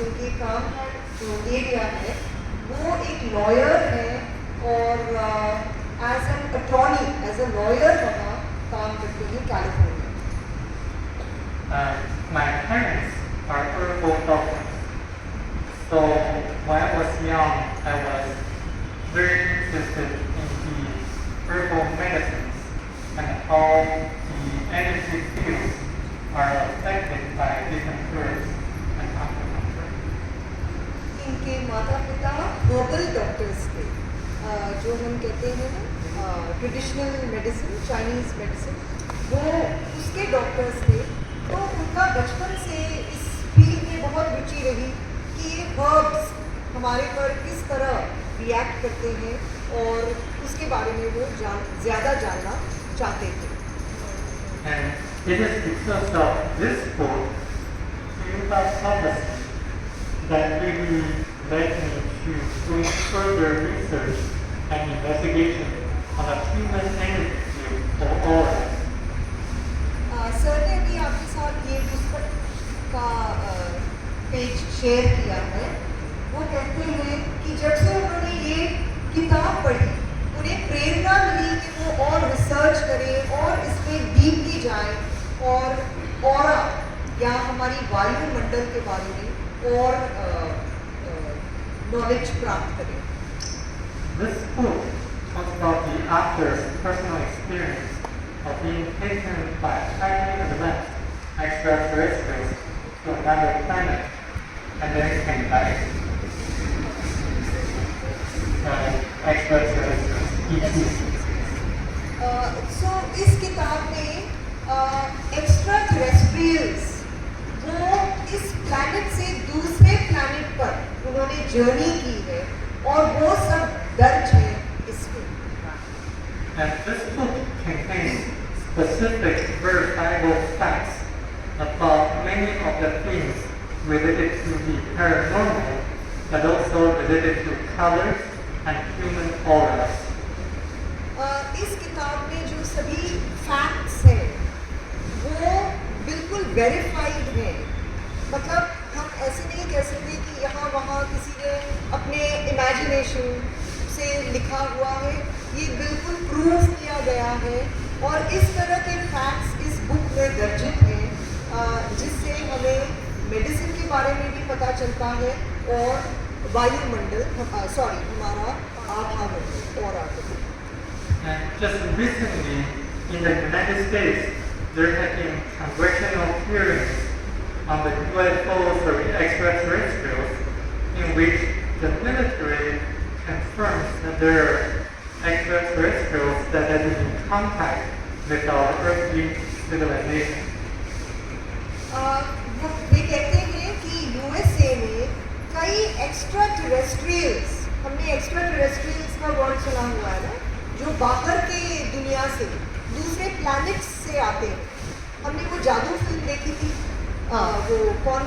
उनके काम का जो एरिया है वो एक लॉयर है और as an attorney, as a lawyer वहाँ काम करते हैं California. My parents are herbal doctors. So when I was young, I was very interested in the herbal medicines and how the energy fields are affected by different herbs and acupuncture. इनके माता पिता herbal doctors थे, जो हम कहते हैं ना traditional medicine, Chinese medicine, वो उसके डॉक्टर्स थे। तो उनका बचपन से इस फील्ड में बहुत रुचि रही कि ये हर्ब्स हमारे पर किस तरह रिएक्ट करते हैं और उसके बारे में वो ज़्यादा जानना चाहते थे। And it is because of this book, Human Policy, that really led me to doing further research and investigation on the human energy field or auras. Sir ने अभी आपके साथ ये पुस्तक का पेज शेयर किया है। वो कहते हैं कि जब से उन्होंने ये किताब पढ़ी उन्हें प्रेरणा मिली कि वो और रिसर्च करें और इसमें डीपली जाएं और ऑरा या हमारी वायुमंडल के बारे में और नॉलेज प्राप्त करें। This book talks about the author's personal experience of being taken by highly advanced extraterrestrials to another planet and then came back. Extraterrestrials, ETs. So इस किताब में एक्स्ट्रा टेरेस्ट्रियल्स वो इस प्लैनेट से दूसरे प्लैनेट पर उन्होंने जर्नी की है और वो सब दर्ज है इसमें। And this book contains specific verifiable facts about many of the things related to the paranormal, but also related to colors and human auras. इस किताब में जो सभी फैक्ट्स हैं वो बिल्कुल वेरीफाइड हैं। मतलब हम ऐसे नहीं कह सकते कि यहाँ वहाँ किसी ने अपने इमेजिनेशन से लिखा हुआ है, ये बिल्कुल प्रूव किया गया है और इस तरह के फैक्ट्स इस बुक में दर्जित हैं, जिससे हमें मेडिसिन के बारे में भी पता चलता है और वायुमंडल हमारा आभामंडल और आगे। And just recently, in the United States, there have been congressional hearings on the UFOs or extraterrestrials, in which the military confirms that there are extraterrestrials that have been in contact with our earthly civilization. वे कहते हैं कि USA में कई extra terrestrials, हमने extra terrestrials का word सुना हुआ है ना, जो बाहर के दुनिया से दूसरे प्लैनेट्स से आते हैं। हमने वो जादू फिल्म देखी थी, वो कौन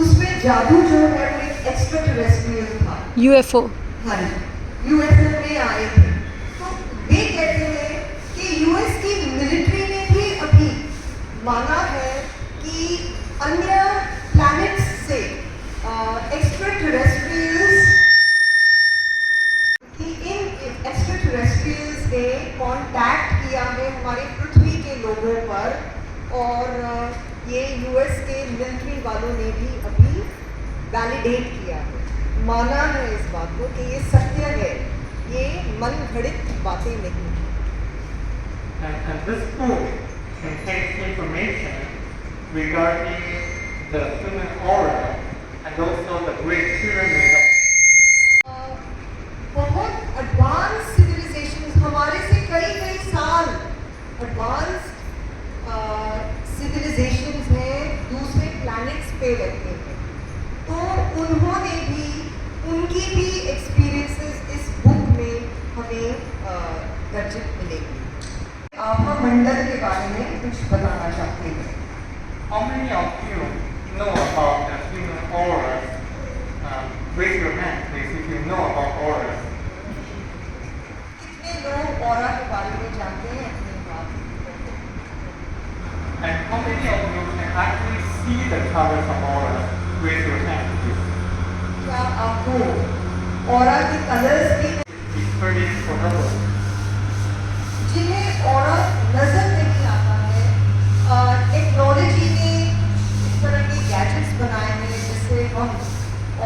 उसमें जादू जो है वो एक एक्स्ट्रा टेरेस्ट्रियल था, UFO। हाँ जी, यूएफओ में आए थे। तो वे कहते हैं कि यूएस की मिलिट्री ने भी अभी माना है कि अन्य प्लैनेट्स से एक्स्ट्रा टेरेस्ट्रियल्स ने कांटेक्ट किया है हमारे पृथ्वी के लोगों पर और ये यूएस के मिलिट्री वालों ने भी अभी वैलिडेट किया है, माना है इस बात को कि ये सत्य है, ये मन घड़ित बातें नहीं। And this book contains information regarding the human aura and also the Great Pyramid. बहुत एडवांस सिविलाइजेशन, हमारे से कई साल एडवांस सिविलाइजेशंस हैं दूसरे प्लैनेट्स पे रहते हैं, तो उन्होंने भी उनकी भी एक्सपीरियंसेस इस बुक में हमें दर्जित मिलेगी। आभामंडल के बारे में कुछ बताना चाहते हैं। How many of you know about the human aura? Raise your hand, please, if you know about auras. कितने लोग ऑरा के बारे में जानते हैं? अपनी बात। And how many of you can actually see see the colors of aura with your hand. क्या आपको ऑरा के कलर्स भी Experience for others. जिन्हें ऑरा नजर नहीं आता है, टेक्नोलॉजी ने इस तरह के गैजेट्स बनाए हैं जिससे हम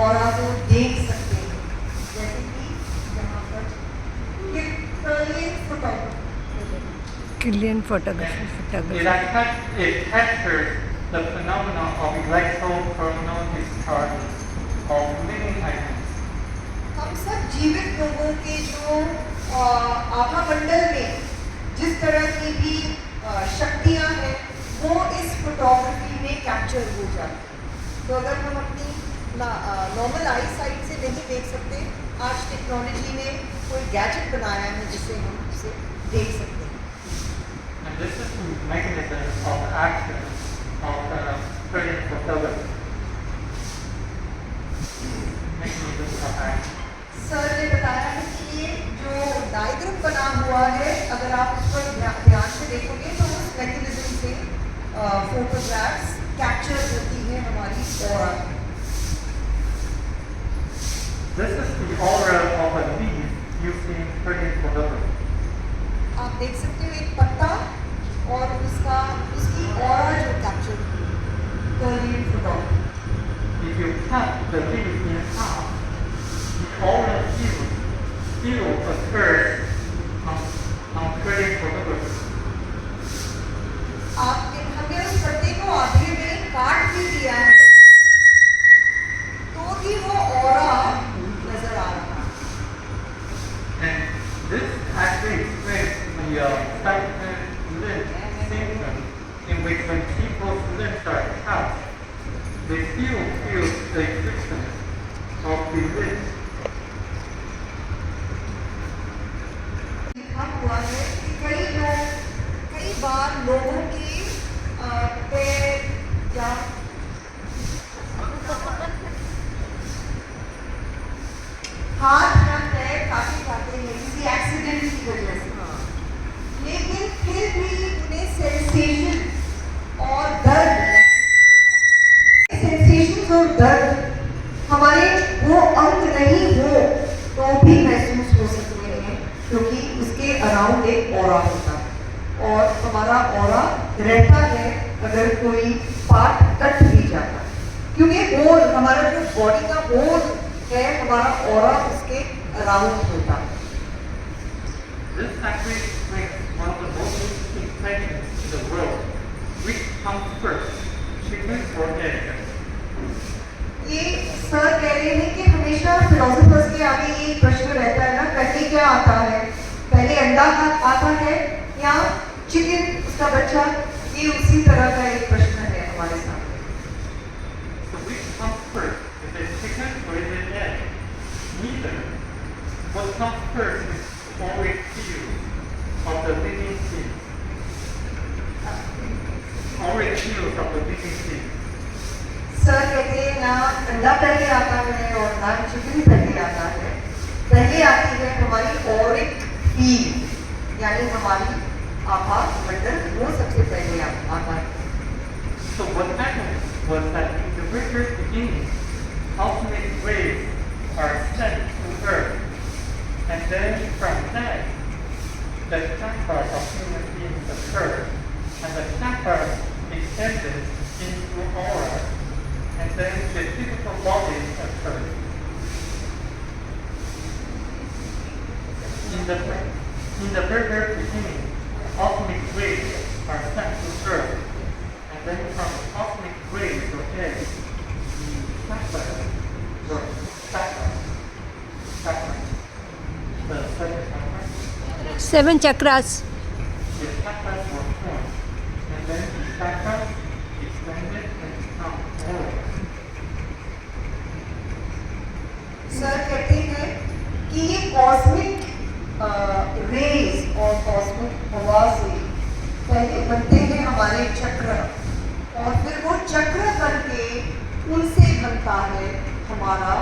ऑरा को देख सकते हैं, जैसे कि यहाँ पर Killian It photography. captures the phenomenon of electrochromal discharge of living items. हम सब जीवित लोगों के जो आभामंडल में जिस तरह की भी शक्तियाँ हैं वो इस फोटोग्राफी में कैप्चर हो जाती हैं। तो अगर हम अपनी नॉर्मल आई साइट से नहीं देख सकते, आज टेक्नोलॉजी ने कोई गैजेट बनाया है जिससे हम उसे देख सकते हैं। And this is the mechanism of action of studying photography. Mechanism of action. Sir ने बताया है कि ये जो डायग्राम बना हुआ है, अगर आप उस पर ध्यान से देखोगे तो उस मैकेनिज्म से फोटोग्राफ्स कैप्चर होती है हमारी aura. This is the aura of a leaf used in studying photography. आप देख सकते हो एक पत्ता और उसकी ऑरा जो कैप्चर होती है photography. If you cut the leaf in half, the aura still occurs on studying photography. हमने उस पत्ते को आधे में काट भी दिया है तो भी वो ऑरा नजर आ रहा है। And this actually explains the stagnant limb symptom, in which when people's limbs are cut, they still feel the existence of the limb. लिखा हुआ है कि कई बार लोगों की पैर या हाथ या पैर काटे जाते हैं किसी एक्सीडेंट की वजह से, लेकिन फिर भी उन्हें सेंसेशन और दर्द और दर्द हमारे वो अंग नहीं हो तो भी महसूस हो सकते हैं, क्योंकि उसके अराउंड एक ऑरा होता है और हमारा ऑरा रहता है अगर कोई पार्ट कट भी जाता है, क्योंकि होल हमारा जो बॉडी का होल है हमारा ऑरा उसके अराउंड होता है। This actually explains one of the most interesting questions in the world. Which comes first, chicken or egg? ये सर कह रहे हैं कि हमेशा फिलोसोफर्स के आगे ये प्रश्न रहता है ना, पहले क्या आता है, पहले अंडा आता है या चिकन उसका बच्चा? ये उसी तरह का एक प्रश्न है हमारे सामने। So which comes first? Is it chicken or is it egg? Neither. What comes first is always feel of the living thing. Always feel of the living thing. Sir कहते हैं ना अंडा पहले आता है और ना चिकन पहले आता है, पहले आती है हमारी ऑरिक फील यानी हमारी आभा मंडल, वो सबसे पहले आता है। So what happened was that in the very beginning, cosmic rays are sent to Earth, and then from that, the chakras of human beings occur, and the chakras extended into aura, and then the physical body occurs. In the very beginning, cosmic rays are sent to Earth, and then from cosmic rays or eggs, the chakras, the seven chakras, the 7 chakras. chakras were formed, and then the chakras expanded and become aura. Sir कहते हैं कि ये cosmic rays और cosmic हवा से पहले बनते हैं हमारे चक्र, और फिर वो चक्र करके उनसे बनता है हमारा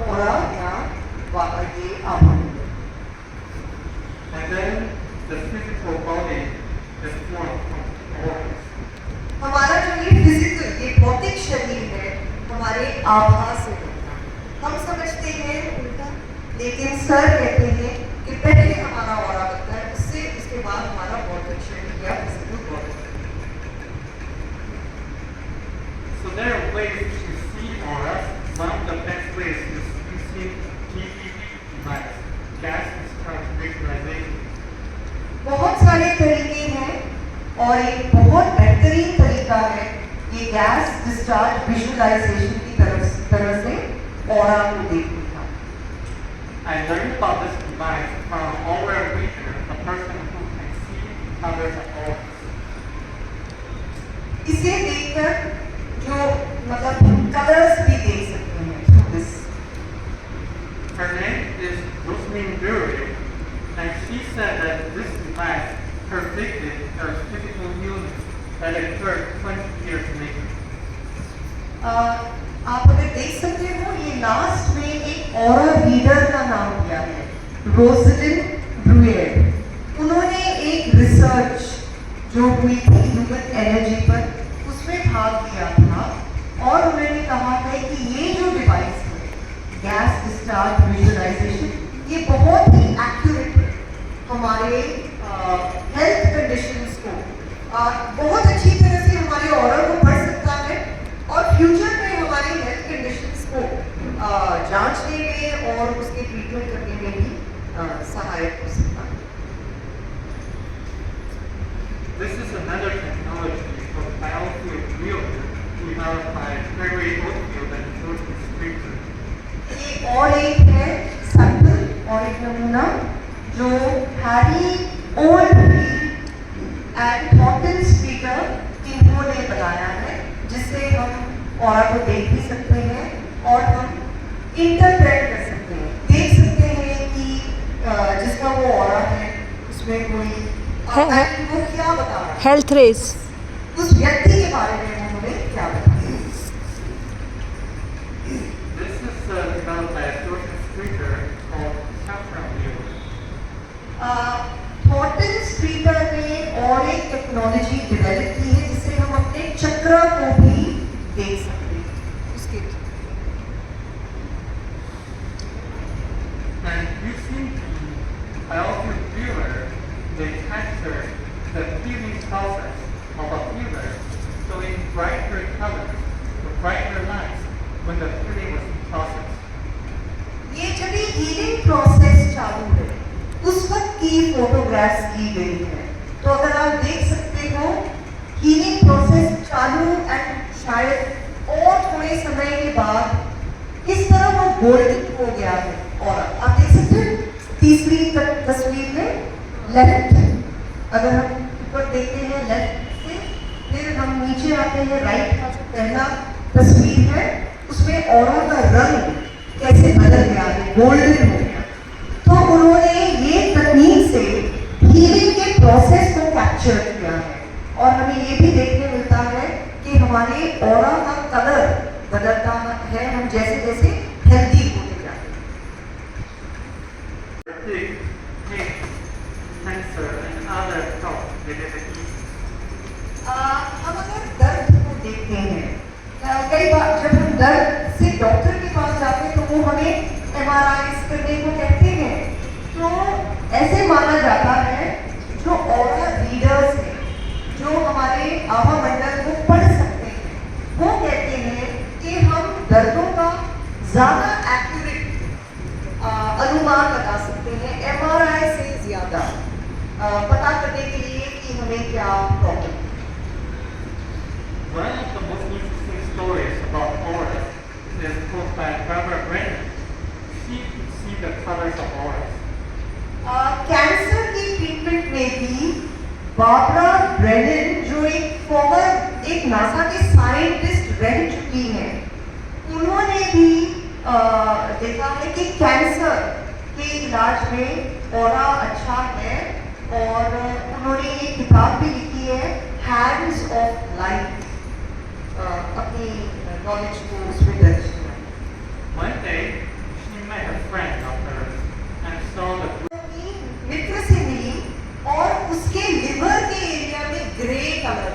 ऑरा या ये आभा। And then the physical body is formed from auras. हमारा जो ये फिजिकल ये भौतिक आभास से बनता है। हम समझते हैं उल्टा, लेकिन सर कहते हैं कि पहले हमारा ऑरा बनता है, उससे उसके बाद हमारा पोटेंशियल या physical body. So there are ways to see auras. One of the best ways is using GEV device, gas discharge visualization. बहुत सारे तरीके हैं और एक बहुत बेहतरीन तरीका है ये गैस डिस्चार्ज विजुअलाइजेशन की तरह से ऑरा को देखने का। I learned about this device from an aura reader, a person who can see others' auras. इसे देखकर जो मतलब कलर्स भी देख सकते हैं through this। Her name is Rosamine Bury, and she said that this device predicted her physical illness that occurred 20 years later. आप अगर देख सकते हो ये लास्ट में एक ऑरा रीडर का नाम दिया है, रोसलिन ब्रूयर। उन्होंने एक रिसर्च जो हुई थी ह्यूमन एनर्जी पर, उसमें भाग लिया था और उन्होंने कहा है कि ये जो डिवाइस है गैस डिस्चार्ज विजुअलाइजेशन, ये बहुत ही एक्यूरेट है हमारे हेल्थ कंडीशंस को, बहुत अच्छी तरह से हमारे ऑरा को पढ़ सकता है और फ्यूचर में हमारी हेल्थ कंडीशंस को जांचने में और उसके ट्रीटमेंट करने में भी सहायक हो सकता है। This is another technology for biofield viewer developed by Perry Oatfield and George Streeter. ये और एक है सैंपल और एक नमूना जो हैरी ओल्डफील्ड एंड हॉटन स्पीकर इन्होंने बनाया है, जिससे हम ऑरा को देख भी सकते हैं और हम इंटरप्रेट कर सकते हैं, देख सकते हैं कि जिसका वो ऑरा है उसमें कोई वो क्या बता रहा है, हेल्थ रेस। उस व्यक्ति के बारे में वो हमें क्या बता रहा है। This is developed by George Streeter called Saffron Viewer. Horton speaker ने और एक टेक्नोलॉजी डेवलप की है जिससे हम अपने चक्र को भी देख सकते हैं उसके। And using the biofield viewer, they capture the healing process of a healer, showing brighter colors or brighter lights when the healing was in process. ये जब ये हीलिंग प्रोसेस चालू है उस वक्त की फोटोग्राफ्स की गई है, तो अगर आप देख सकते हो हीलिंग प्रोसेस चालू एंड शायद और थोड़े समय के बाद इस तरह वो गोल्डन हो गया है। और आप देख सकते हैं तीसरी तस्वीर में लेफ्ट, अगर हम ऊपर देखते हैं लेफ्ट से, फिर हम नीचे आते हैं राइट का जो पहला तस्वीर है उसमें ऑरा का रंग कैसे बदल गया है, गोल्डन हो गया। तो उन्होंने ये तकनीक से हीलिंग के प्रोसेस को कैप्चर किया है और हमें ये भी देखने मिलता है कि हमारे ऑरा का कलर बदलता है हम जैसे जैसे हेल्दी होते जाते हैं। Fatigue, pain, cancer, and other health related issues. हम अगर दर्द को देखते हैं, कई बार जब हम दर्द से डॉक्टर के पास जाते हैं तो वो हमें MRI करने को कहते हैं, तो ऐसे माना जाता है जो ऑरा रीडर्स हैं, जो हमारे आभा मंडल को पढ़ सकते हैं, वो कहते हैं कि हम दर्दों का ज़्यादा एक्यूरेट अनुमान लगा सकते हैं MRI से ज़्यादा, पता करने के लिए कि हमें क्या प्रॉब्लम है। One of the most interesting stories about auras is told by Barbara Brennan. She could see the colors of auras. Cancer की ट्रीटमेंट में भी बार्बरा ब्रेनन जो एक नासा के साइंटिस्ट रह चुकी हैं, उन्होंने भी देखा है कि कैंसर के इलाज में ऑरा अच्छा है और उन्होंने ये किताब भी लिखी है हैंड्स ऑफ लाइफ, अपनी नॉलेज को उसमें दर्ज किया। One day, she met a friend of hers and saw the मित्र से मिली और उसके लिवर के एरिया में grey colour.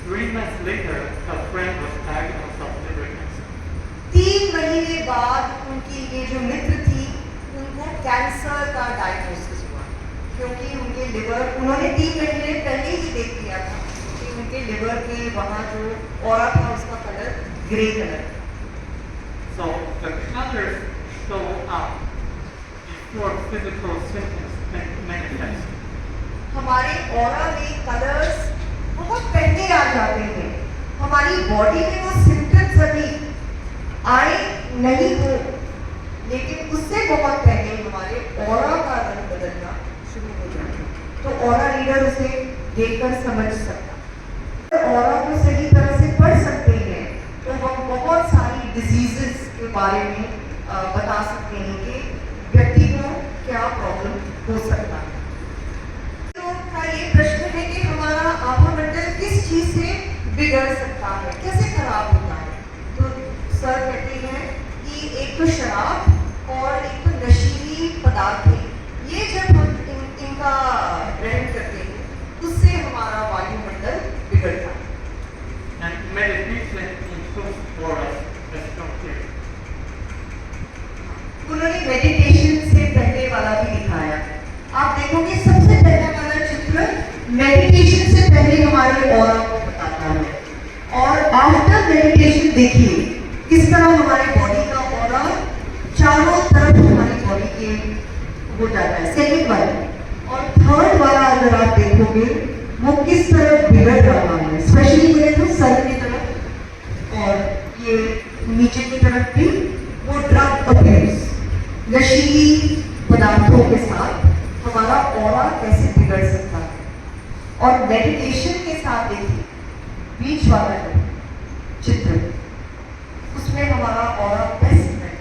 3 months later, her friend was diagnosed of liver liver, उन्होंने 3 महीने पहले ही देख लिया था कि उनके लिवर के वहाँ जो ऑरा था उसका colour grey colour. So the colors show up before physical symptoms manifest. हमारे ऑरा में कलर्स बहुत पहले आ जाते हैं, हमारी बॉडी में वो सिम्टम्स अभी आए नहीं हो, लेकिन उससे बहुत पहले हमारे ऑरा का रंग बदलना शुरू हो जाता है। तो ऑरा रीडर उसे देखकर समझ सकता है। ऑरा को सही तरह से पढ़ सकते हैं तो हम बहुत सारी डिजीजेस के बारे में बता सकते हैं कि व्यक्ति को क्या प्रॉब्लम हो सकता है। तो का ये प्रश्न है कि हमारा आभामंडल किस चीज से बिगड़ सकता है, कैसे खराब होता है। तो सर कहते हैं कि एक तो शराब और एक तो नशीली पदार्थ है, ये जब हम इनका ग्रहण करते हैं उससे हमारा वायुमंडल बिगड़ता है। And meditation improves for us as compared. उन्होंने मेडिटेशन से पहले वाला भी दिखाया। आप देखोगे सबसे पहले वाला चित्र मेडिटेशन से पहले हमारे ऑरा को बताता है, और आफ्टर मेडिटेशन देखिए किस तरह हमारे बॉडी का ऑरा चारों तरफ हमारी बॉडी के हो जाता है। सेकंड वाला और थर्ड वाला अगर आप देखोगे वो किस तरह बिगड़ रहा है, स्पेशली बोले तो सर की तरफ और ये नीचे की तरफ भी वो ड्रग अब्यूज, नशीली पदार्थों के साथ हमारा ऑरा कैसे बिगड़ सकता है। और मेडिटेशन के साथ देखिए बीच वाला जो चित्र उसमें हमारा ऑरा बेस्ट है।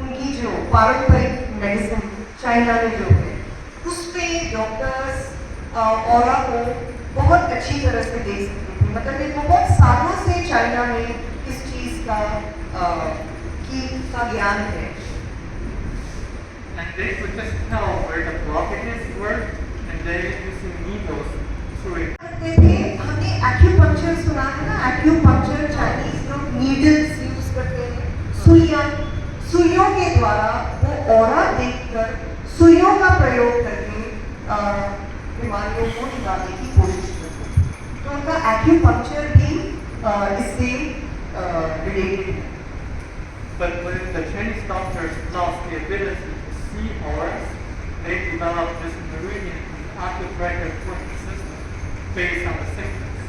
उनकी जो पारंपरिक मेडिसिन चाइना में जो है उसमें डॉक्टर्स ऑरा को बहुत अच्छी तरह से देख सकते थे। मतलब ये बहुत सालों से चाइना में इस चीज का ज्ञान है। And they could just tell where the blockages were, and they using needles to it. करते थे, हमने एक्यूपंक्चर सुना है ना, एक्यूपंक्चर चाइनीज लोग नीडल्स यूज करते हैं, सुइयों के द्वारा वो ऑरा देखकर सुइयों का प्रयोग करके बीमारियों को निकालने की कोशिश करते हैं। तो उनका एक्यूपंक्चर भी इससे रिलेटेड है। But when the Chinese doctors lost the ability to see auras, they developed this meridian and acupressure point system based on the symptoms.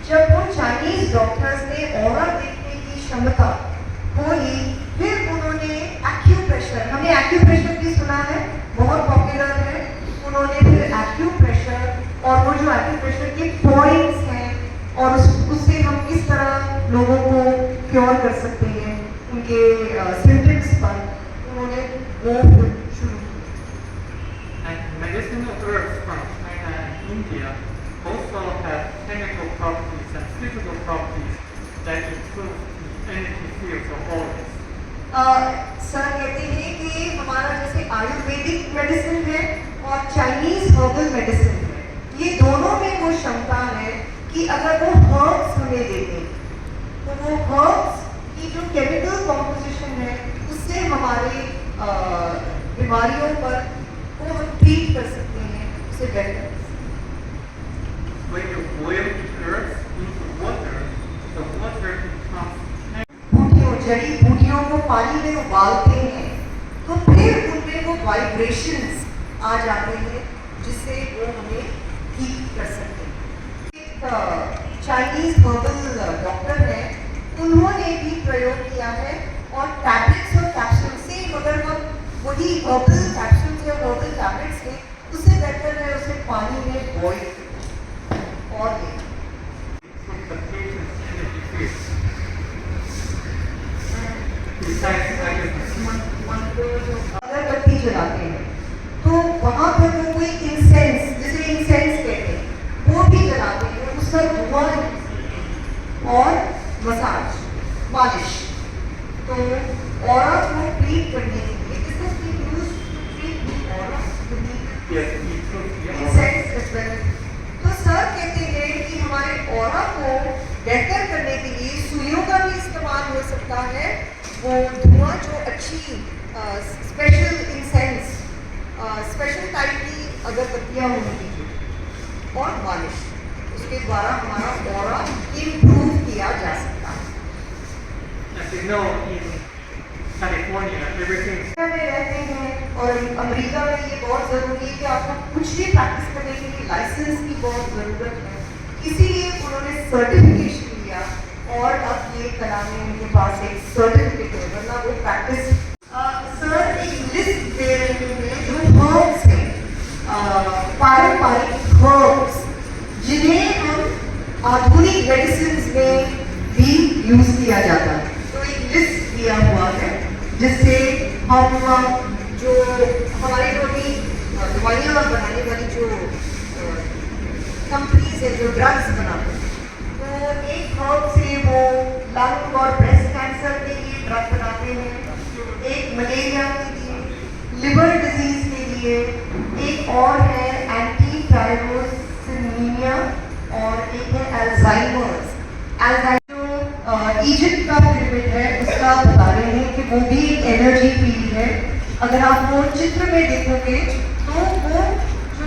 जब वो चाइनीज डॉक्टर्स ने ऑरा देखने की क्षमता खोली, फिर उन्होंने एक्यूप्रेशर, हमने एक्यूप्रेशर भी सुना है, बहुत पॉपुलर है। उन्होंने फिर एक्यूप्रेशर और वो जो एक्यूप्रेशर के पॉइंट्स हैं और उससे हम किस तरह लोगों को क्योर कर सकते हैं उनके सिम्टम्स पर, उन्होंने वो शुरू किया। And medicinal herbs from China and India also have chemical properties and physical properties that improve the energy fields of organs. Sir कहते हैं कि हमारा जैसे आयुर्वेदिक मेडिसिन है और चाइनीज हर्बल मेडिसिन है, ये दोनों में वो क्षमता है कि अगर वो हर्ब्स हमें देते तो वो हर्ब्स की जो केमिकल कॉम्पोजिशन है उससे हमारे बीमारियों पर को हम ट्रीट कर सकते हैं, उसे better. When you boil herbs into water, the water becomes बूटियों, जड़ी बूटियों को पानी में उबालते हैं तो फिर उनमें वो वाइब्रेशंस आ जाते हैं जिससे वो हमें ठीक कर सकते हैं। एक चाइनीज हर्बल डॉक्टर है, उन्होंने भी प्रयोग किया है और टैबलेट्स और कैप्सूल से, अगर हम वही हर्बल कैप्सूल्स या हर्बल टैबलेट्स लें उससे बेहतर है उसे पानी में बॉईल और लें। the patient's energy fields. Besides अगरबत्ती जलाते हैं तो वहाँ पर वो कोई इंसेंस, जिसे इंसेंस कहते हैं, वो भी जलाते हैं, उसका धुआं और मसाज, मालिश। तो ऑरा को ट्रीट करने के लिए this is being used to treat the aura to be yes, it incense as well. तो सर कहते हैं कि हमारे ऑरा को बेहतर करने के लिए सुइयों का भी इस्तेमाल हो सकता है, वो धुआं जो अच्छी स्पेशल इंसेंस, स्पेशल टाइप की अगरबत्तियाँ होंगी और मालिश, उसके द्वारा हमारा ऑरा इम्प्रूव किया जा सकता है। As you know, in California, everything में रहते हैं और अमेरिका में ये बहुत ज़रूरी है कि आपको कुछ भी प्रैक्टिस करने के लिए लाइसेंस की बहुत ज़रूरत है, इसीलिए उन्होंने सर्टिफिकेशन लिया और अब ये कला में उनके पास एक सर्टिफिकेट है, वरना वो प्रैक्टिस। सर एक लिस्ट दे रहे हैं जो हर्ब्स हैं, पारंपरिक हर्ब्स जिन्हें हम आधुनिक मेडिसिन में भी यूज किया जाता है। तो एक लिस्ट दिया हुआ है जिससे हम जो हमारी जो भी दवाइयाँ बनाने वाली जो कंपनीज है जो ड्रग्स बनाते हैं, तो एक हर्ब से वो लंग और ब्रेस्ट कैंसर के लिए ड्रग बनाते हैं, एक मलेरिया के लिए, लिवर डिजीज के लिए, एक और है एंटी थायरोसिनीमिया और एक है अल्जाइमर्स। इजिप्ट का पिरामिड है उसका बता रहे हैं कि वो भी एक एनर्जी फील्ड है। अगर आप वो चित्र में देखोगे तो वो जो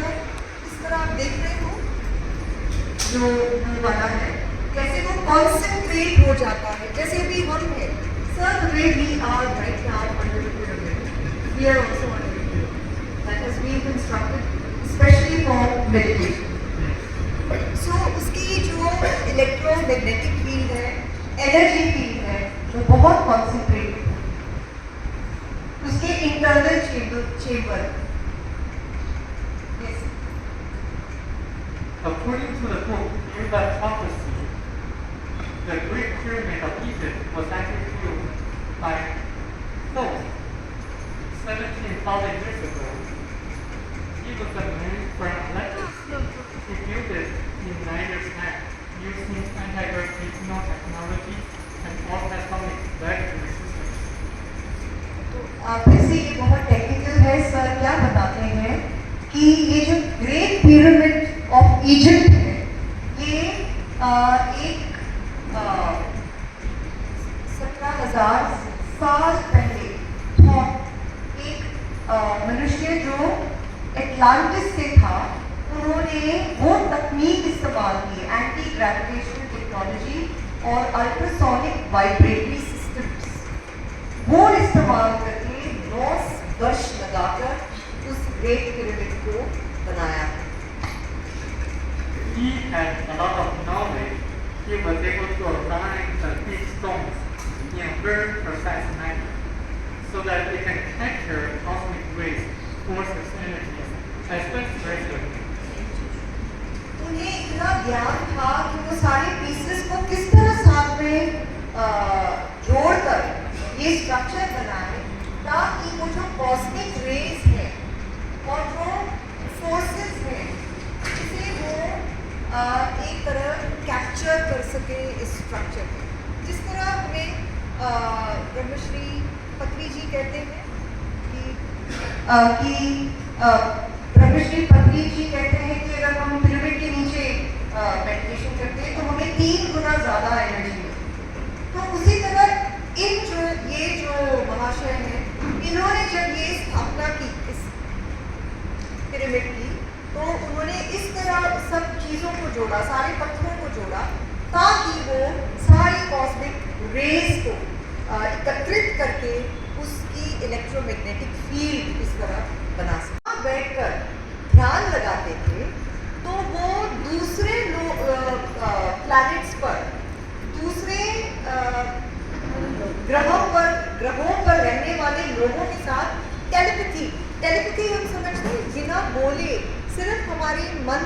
इस तरह आप देख रहे हो जो वाला है, कैसे वो कॉन्सेंट्रेट हो जाता है, जैसे अभी हम है sir the way we are right now under the pyramid, we are also under the pyramid that has been constructed specially for meditation. So उसकी जो इलेक्ट्रोमैग्नेटिक फील्ड है, एनर्जी फील्ड है, जो बहुत कॉन्सेंट्रेट है, उसके internal chamber. yes. according to the book Yoga Prophecy, the Great Pyramid of Egypt was actually built by Thoth 17,000 years ago. He was a man from Atlantis. He built it in 9 years' time using anti-gravitational technology and ultrasonic battery systems. फिर से ये बहुत technical है, sir क्या बताते हैं कि ये जो ग्रेट पिरामिड ऑफ इजिप्ट है ये एक 17,000 साल पहले थॉट एक मनुष्य जो एटलांटिस से था, उन्होंने वो तकनीक इस्तेमाल की, एंटी ग्रेविटेशनल टेक्नोलॉजी और अल्ट्रासोनिक वाइब्रेटरी सिस्टम्स, वो इस्तेमाल करके 9 वर्ष लगाकर उस ग्रेट पिरामिड को बनाया। He had a lot of knowledge. He was able to align the big stones in a very precise manner so that they can capture cosmic rays, forces, energies, as well as resonance. उन्हें इतना ज्ञान था कि वो सारे pieces को किस तरह साथ में जोड़कर ये स्ट्रक्चर बनाए ताकि वो जो कॉस्मिक रेज हैं और जो फोर्सेस हैं उसे वो एक तरह कैप्चर कर सके इस स्ट्रक्चर में। जिस तरह हमें ब्रह्मश्री पत्री जी कहते हैं कि ब्रह्मश्री पत्री जी कहते हैं कि अगर हम पिरामिड के नीचे मेडिटेशन करते हैं तो हमें 3 गुना ज़्यादा एनर्जी मिलती है। तो उसी तरह ये जो महाशय हैं, इन्होंने जब ये स्थापना की इस पिरामिड की, तो उन्होंने इस तरह सब चीज़ों को जोड़ा, सारे पत्थरों को जोड़ा ताकि वो सारी कॉस्मिक रेज को एकत्रित करके उसकी इलेक्ट्रोमैग्नेटिक फील्ड इस तरह बना सके। बैठकर ध्यान लगाते थे तो वो दूसरे प्लैनेट्स पर, दूसरे ग्रहों पर रहने वाले लोगों के साथ टेलीपैथी हम समझते हैं, बिना बोले सिर्फ हमारे मन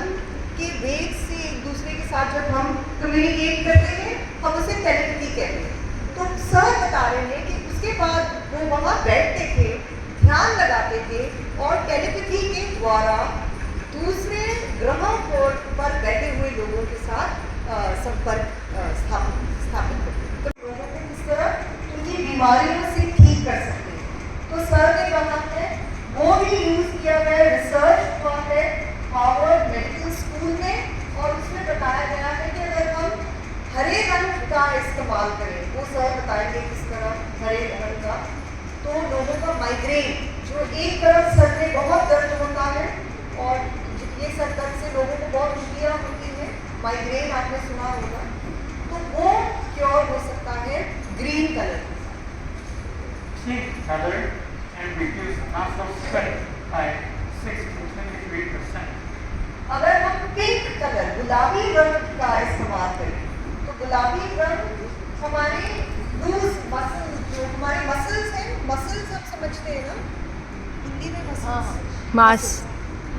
के वेग से एक दूसरे के साथ जब हम कम्युनिकेट करते हैं हम उसे टेलीपैथी कहते हैं। तो सर बता रहे हैं कि उसके बाद वो वहाँ बैठते थे, ध्यान लगाते थे और टेलीपैथी के द्वारा दूसरे ग्रहों पर बैठे हुए लोगों के साथ संपर्क स्थापित करते थे। तो लोगों को किस तरह उनकी बीमारियों से ठीक कर सकते हैं। तो सर ने कहा है, वो भी यूज किया गया, रिसर्च हुआ है हार्वर्ड मेडिकल स्कूल में और उसमें बताया गया है कि अगर हम हरे रंग का इस्तेमाल करें, वो सर बताएंगे किस तरह हरे रंग का, तो लोगों का माइग्रेन, जो एक तरफ सर में बहुत दर्द होता है और ये सर दर्द से लोगों को बहुत उल्टियाँ होती है, माइग्रेन आपने सुना होगा, तो वो क्योर हो सकता है green colour. Pink color can reduce muscle strength by 6 to 23%. अगर हम पिंक कलर गुलाबी रंग का इस्तेमाल करें तो गुलाबी रंग हमारे लूज मसल, जो हमारे मसल्स हैं, मसल्स आप समझते हैं ना हिंदी में, मसल्स मास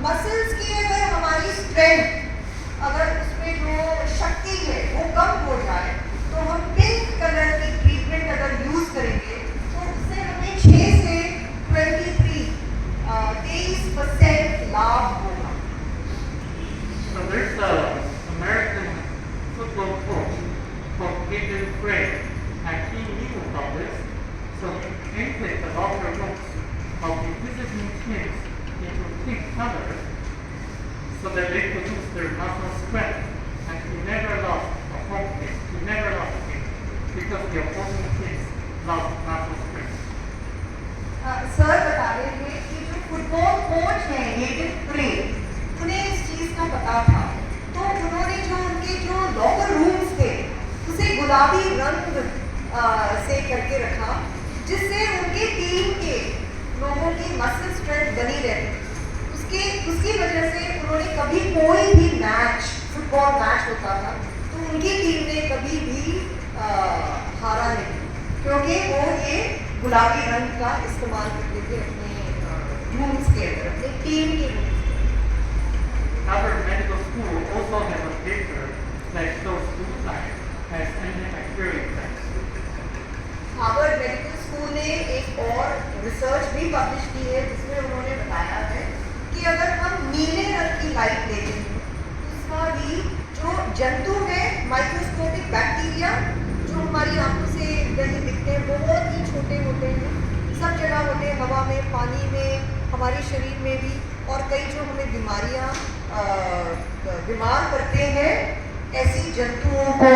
मसल्स की अगर हमारी स्ट्रेंथ, अगर उसमें जो शक्ति है वो कम हो जाए तो हम पिंक कलर की ट्रीटमेंट अगर यूज करेंगे तो उससे हमें 6 से 23% लाभ होगा। So there's a American football coach called Adrian Frey, and he knew about this, so he painted the locker rooms of the visiting teams into pink color so that they could use their muscle strength, and he never lost a home game. He never lost a game because the opposing teams lost muscle strength. Sir बता रहे थे कि जो football coach हैं Aiden फ्रे, उन्हें इस चीज़ का पता था, तो उन्होंने जो उनके जो लॉकर रूम्स थे उसे गुलाबी रंग से करके रखा, जिससे उनके टीम के लोगों की मसल स्ट्रेंथ बनी रहती। उसकी वजह से उन्होंने कभी कोई भी मैच, फुटबॉल मैच होता था तो उनकी टीम ने कभी भी हारा नहीं, क्योंकि वो ये गुलाबी रंग का इस्तेमाल करते थे अपने रूम्स के अंदर, अपने टीम के rooms. Harvard Medical School also has a paper that shows blue light has antibacterial effects. Harvard medical school ने एक और रिसर्च भी पब्लिश की है जिसमें उन्होंने बताया है कि अगर हम नीले रंग की लाइट लेते हैं तो उसका भी जो जंतु है, माइक्रोस्कोपिक बैक्टीरिया जो हमारी आंखों से नहीं दिखते हैं, बहुत ही छोटे होते हैं, सब जगह होते हैं, हवा में, पानी में, हमारे शरीर में भी, और कई जो हमें बीमारियां बीमार करते हैं, ऐसी जंतुओं को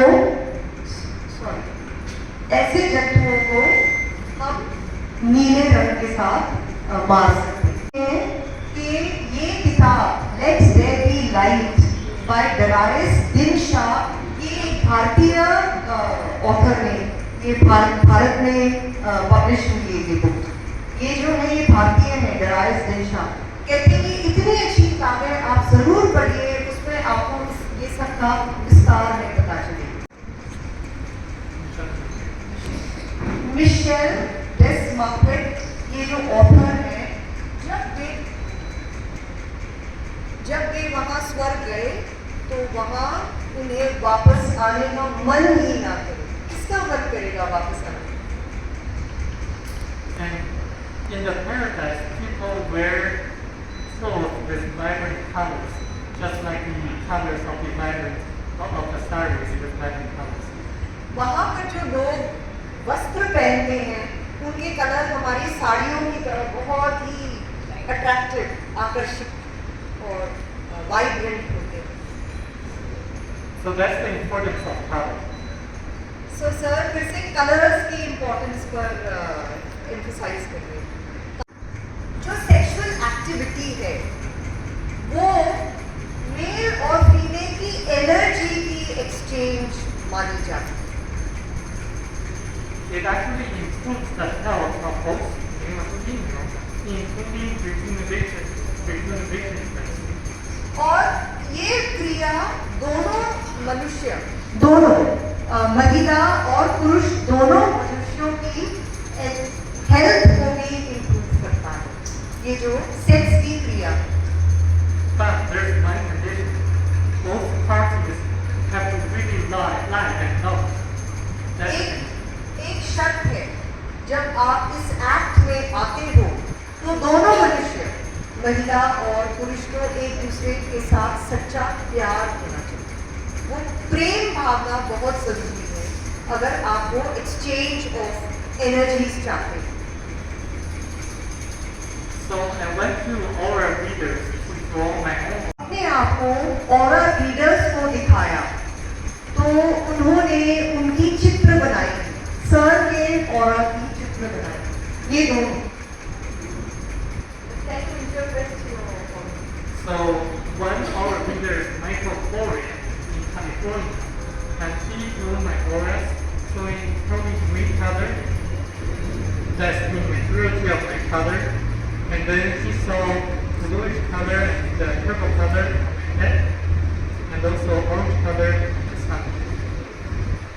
हम नीले रंग के साथ मार सकते हैं। कि ये किताब let's there be light by Darius Dinshah, ये भारतीय ऑथर ने, ये भारत में पब्लिश हुई है ये बुक। ये जो है ये भारतीय है, डरारिस दिनशाह, कहते हैं कि इतनी अच्छी किताब है, आप जरूर पढ़िए, उसमें आपको ये सब का विस्तार में पता चलेगा। मिशेल डेसमार्केट ये जो ऑथर है, जब वे वहाँ स्वर्ग गए तो वहाँ उन्हें वापस आने का मन ही ना करे। किसका मन करेगा वापस आने? And in the paradise, people wear clothes with vibrant colors, just like the colors of the stars with vibrant colors. वहाँ पर जो लोग वस्त्र पहनते हैं उनके कलर हमारी साड़ियों की तरह बहुत ही अट्रैक्टिव, आकर्षक और वाइब्रेंट होते हैं। So that's the importance of color. So sir फिर से कलर्स की इम्पोर्टेंस पर एम्फसाइज कर रहे हैं। जो सेक्सुअल एक्टिविटी है वो मेल और फीमेल की एनर्जी की एक्सचेंज मानी जाती है। It actually improves the health of both male and female, including rejuvenation effects. और ये क्रिया दोनों मनुष्य, दोनों महिला और पुरुष दोनों मनुष्यों की हेल्थ को भी इम्प्रूव करता है, ये जो सेक्स की क्रिया। But there's one condition. Both parties have to really like and love. That's it. एक शर्त है, जब आप इस एक्ट में आते हो तो दोनों मनुष्य, महिला और पुरुष को एक दूसरे के साथ सच्चा प्यार होना चाहिए। वो प्रेम भावना बहुत जरूरी है अगर आप वो एक्सचेंज ऑफ एनर्जीज चाहते हैं। So I went to Aura Readers to draw my own. अपने आप को ऑरा रीडर्स को दिखाया तो उन्होंने उनकी चित्र बनाई, सर के ऑरा की चित्र बनाई, ये दोनों। So one of our leaders, Michael Florian in California, and he drew my auras showing totally green color. That's the majority of my color. And then he saw bluish color and purple color on my head, and also orange color on the stomach.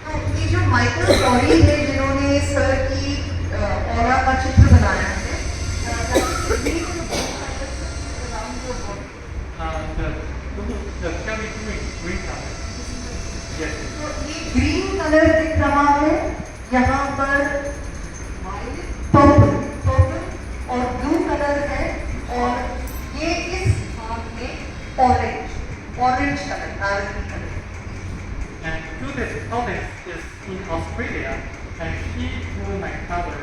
तो ये जो Michael fori है जिन्होंने sir की aura का चित्र बनाया है The Kelly green color. Yes. तो ये ग्रीन कलर दिख रहा है यहाँ पर पर्पल और ब्लू कलर है और ये इस भाग में ऑरेंज कलर नारंगी colour And Judith Collins is in Australia, and she drew my color,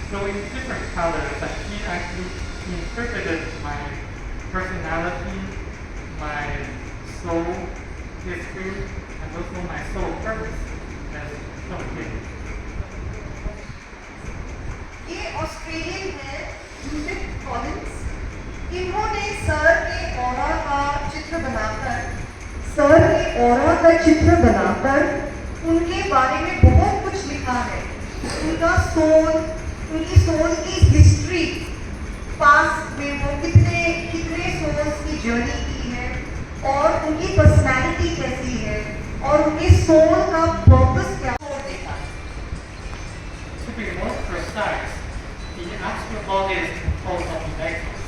showing different colors, and she actually interpreted my personality, my soul history, and also my soul purpose as shown here. ये Australian है Judith Collins. इन्होंने sir के aura का चित्र बनाकर उनके बारे में बहुत कुछ लिखा है। उनकी सोल की हिस्ट्री, पास्ट में वो कितने सोल्स की जर्नी की है और उनकी पर्सनैलिटी कैसी है और उनके सोल का पर्पस क्या देखा। To be more precise, the astral body is composed of electrons.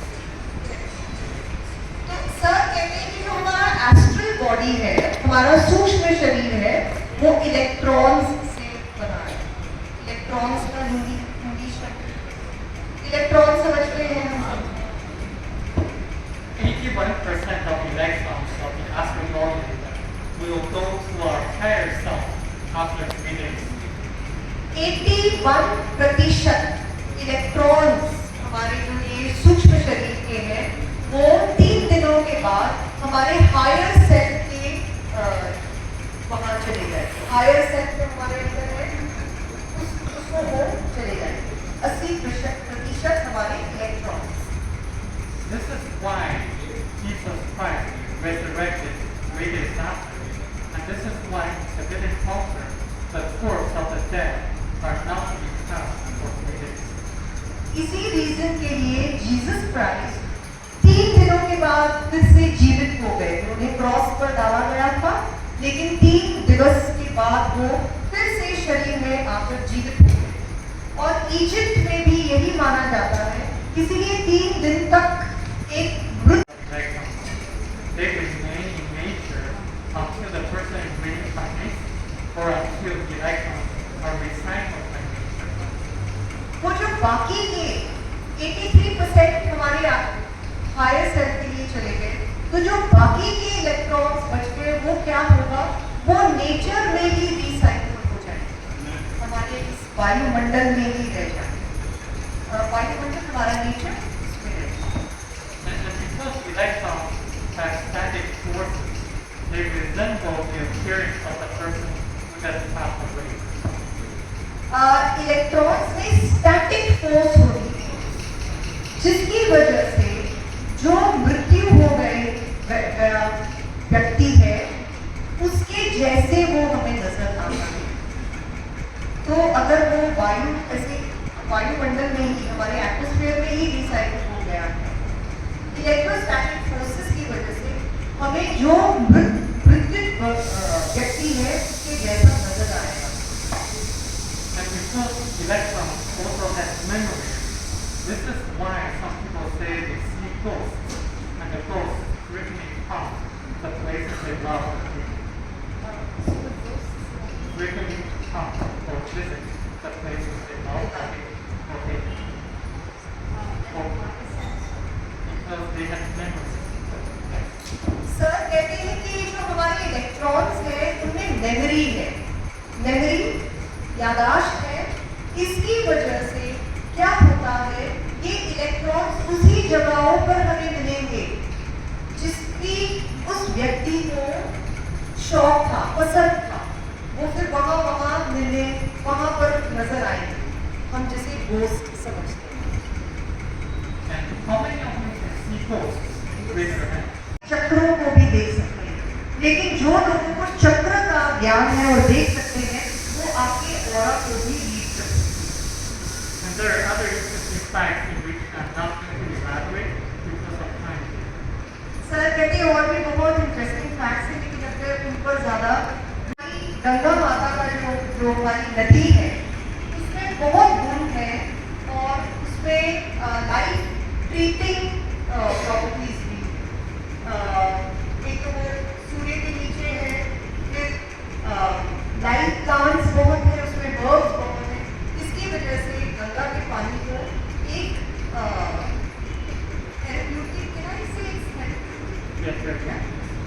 तो सर कहते हैं कि जो हमारा एस्ट्रल बॉडी है, हमारा सूक्ष्म शरीर है, वो इलेक्ट्रॉन्स से बना है। इलेक्ट्रॉन्स का हिंदी शब्द इलेक्ट्रॉन समझ रहे हैं हम? 81% of electrons of the astral body will go to our higher self after 3 days. 81% electrons हमारे जो ये सूक्ष्म शरीर के हैं वो 3 दिनों के बाद हमारे हायर सेल्फ के वहाँ चले गए। हायर सेल्फ जो हमारे अंदर है उसको वो चले गए। 80% हमारे electrons. This is why Jesus Christ resurrected 3 days after, and this is why the living culture, the corpse of the dead, are not to be found for 3 days. इसी रीजन के लिए जीसस क्राइस्ट 3 दिनों के बाद फिर से जीवित हो गए। उन्हें क्रॉस पर डाला गया था, लेकिन 3 दिवस के बाद वो फिर से शरीर में आकर जीवित हो गए। और इजिप्ट में भी यही माना जाता है, इसीलिए 3 दिन तक एक मृत They remain in nature until the person reincarnates or until the electrons are recycled by nature. वो जो बाकी के 83% हमारे हायर सेल्फ के लिए चले गए, तो जो बाकी के इलेक्ट्रॉन्स बच गए वो क्या होगा? वो नेचर में ही रिसाइकिल हो जाएंगे, हमारे इस वायुमंडल में ही रह जाएंगे। वायुमंडल हमारा नेचर इसमें रह जाएगा। And because electrons have static forces, they resemble the appearance of the person who has passed away. Electrons में स्टैटिक फोर्स होती है, जिसकी वजह से जो मृत्यु हो गए व्यक्ति है उसके जैसे वो हमें नजर आता है। तो अगर वो वायुमंडल में ही हमारे एटमॉस्फेयर में ही रिसाइकिल हो गया है, इलेक्ट्रोस्टैटिक फोर्सेस की वजह से हमें जो मृत्यु व्यक्ति है उसके जैसा नजर आएगा। And because electrons also have memory, this is why some people say they see ghosts, and the ghosts frequently come to places they love to be. Frequently come or visit the places they love to be located. Because they have memories. Sir कहते हैं कि जो हमारे electrons हैं उनमें memory है, memory यादाश्त है। इसकी वजह से क्या होता है, ये इलेक्ट्रॉन्स उसी जगहों पर हमें मिलेंगे जिसकी उस व्यक्ति को शौक था, पसंद था, वो फिर वहाँ मिलने, वहाँ पर नजर आएंगे। हम जैसे गोस्ट समझते हैं। And how many of you can see ghosts? Raise your hand. जो लोगों को चक्र का ज्ञान है और देख सकते हैं वो आपके ऑरा को भी रीड कर सकते हैं। And there are other interesting facts in which I'm not going to elaborate because of time. Sir कहते हैं और भी बहुत इंटरेस्टिंग फैक्ट्स हैं लेकिन अगर उन पर ज़्यादा गंगा माता का जो हमारी नदी है उसमें बहुत गुण है और उसमें लाइफ ट्रीटिंग प्रॉपर्टीज भी एक तो वो सूर्य के नीचे है, फिर लाइफ प्लांट्स बहुत है, उसमें बर्ड्स बहुत है। इसकी वजह से गंगा के पानी को एक थेरेप्यूटिक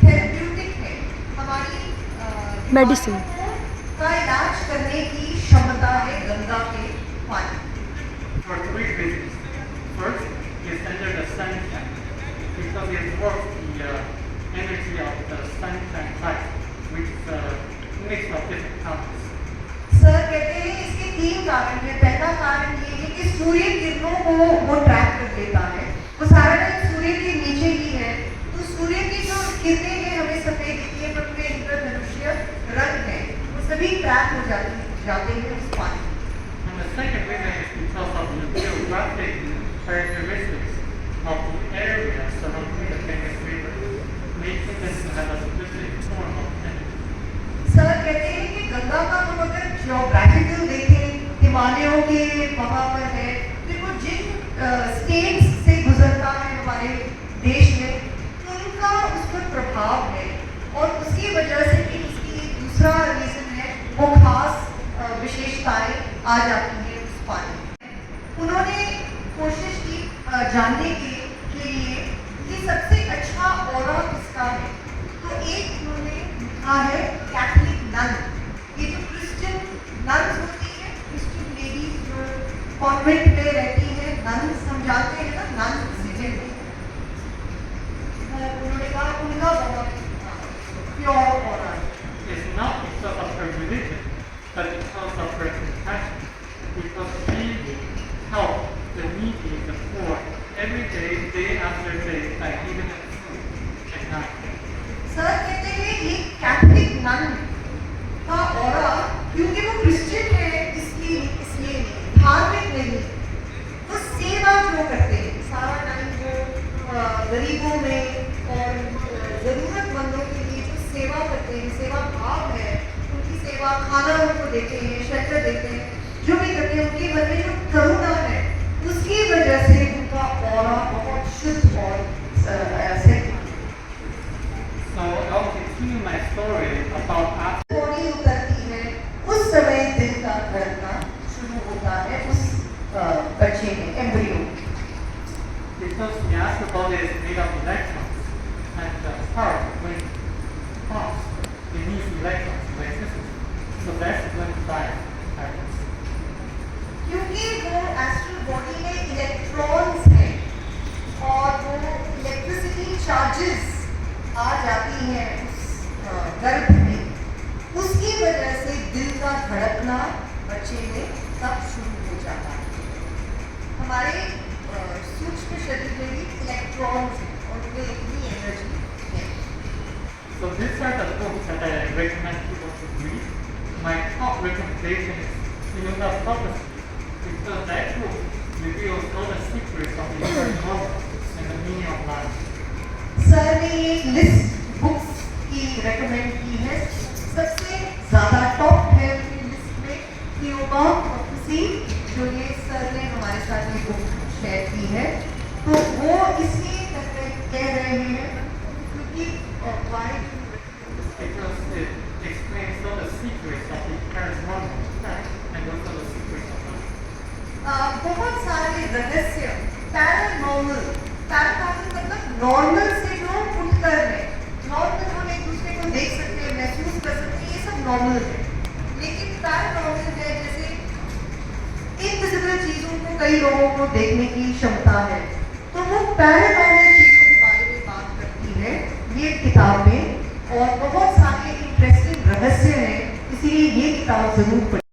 थेरेप्यूटिक है, हमारी मेडिसिन का इलाज करने की क्षमता है गंगा के पानी। For three reasons. First, it's under the sunshine because it works the energy of the sunshine light, which is a mix of different colors. Sir कहते हैं इसके तीन कारण हैं। पहला कारण ये है कि सूर्य किरणों को वो ट्रैक कर लेता है, वो सारा टाइम सूर्य के नीचे ही है, तो सूर्य की जो किरणें हैं हमें सफेद दिखती है पर उनमें इंद्रधनुषीय रंग है, वो सभी ट्रैक हो जाते हैं उस पानी। And the second reason is because of the geographic characteristics of the area surrounding the Ganges River, making it have a specific form of energy. Sir कहते हैं कि गंगा का हम अगर जियोग्राफिकल देखें हिमालयों के वहाँ पर है, फिर वो जिन स्टेट्स से गुजरता है हमारे देश में उनका उस पर प्रभाव है और उसकी वजह से भी इसकी एक दूसरा रीज़न है वो खास विशेषताएं आ जाती हैं उस पानी में। उन्होंने कोशिश की जानने के लिए कि सबसे अच्छा ऑरा किसका है, तो एक उन्होंने लिखा है कैथलिक नन। ये जो क्रिश्चियन नन्स होती है, क्रिश्चियन लेडीज जो कॉन्वेंट में रहती हैं, नन्स हम जानते हैं ना, नन्स से उन्होंने कहा उनका बहुत प्योर ऑरा है। It's not because of her religion, but because of her compassion, because she helped the needy, the poor, every day, day after day, by giving them food at night. Sir कहते हैं ये Catholic none का aura क्योंकि वो Christian है इसलिए नहीं, धार्मिक नहीं, वो सेवा जो करते हैं सारा टाइम जो गरीबों में और ज़रूरतमंदों के लिए जो सेवा करते हैं, सेवा भाव है, उनकी सेवा, खाना उनको देते हैं, शेल्टर देते हैं, जो भी करते हैं, उनके मन में जो करुणा है उसकी वजह से उनका ऑरा बहुत शुद्ध और सेठ। So I'll continue my story about after body उतरती है उस समय दिल का धड़कना शुरू होता है उस बच्चे में, embryo. because the astral body is made of electrons, and the heart, when it pumps, it needs electrons, electricity. So that's when fire happens. क्योंकि वो एस्ट्रल बॉडी में इलेक्ट्रॉन्स हैं और वो इलेक्ट्रिसिटी चार्जेस आ जाती हैं उस गर्भ में, उसकी वजह से दिल का धड़कना बच्चे में तब शुरू हो जाता है। हमारे सूक्ष्म शरीर में भी इलेक्ट्रॉन्स हैं और उनमें इतनी एनर्जी है। So these are the books that I recommend people to read. My top recommendation is Yoga Prophecy, because that book reveals all the secrets of the human cosmos and the meaning of life. Sir ने ये list books की recommend की है, सबसे ज़्यादा top है उनकी list में योगा प्रोफेसी, जो ये सर ने हमारे साथ ये बुक शेयर की है। तो वो इसलिए कह रहे हैं क्योंकि Because it explains all the secrets of the paranormal and also the secrets of life. बहुत सारे रहस्य पैरानॉर्मल मतलब नॉर्मल से जो उठकर है, नॉर्मल हम एक दूसरे को देख सकते हैं, महसूस कर सकते हैं, ये सब नॉर्मल है, लेकिन पैरानॉर्मल है जैसे इनविजिबल चीज़ों को कई लोगों को देखने की क्षमता है, तो वो पैरानॉर्मल चीज़ों के बारे में बात करती है ये किताब में, और बहुत सारे इंटरेस्टिंग रहस्य हैं, इसीलिए ये किताब जरूर पढ़ें।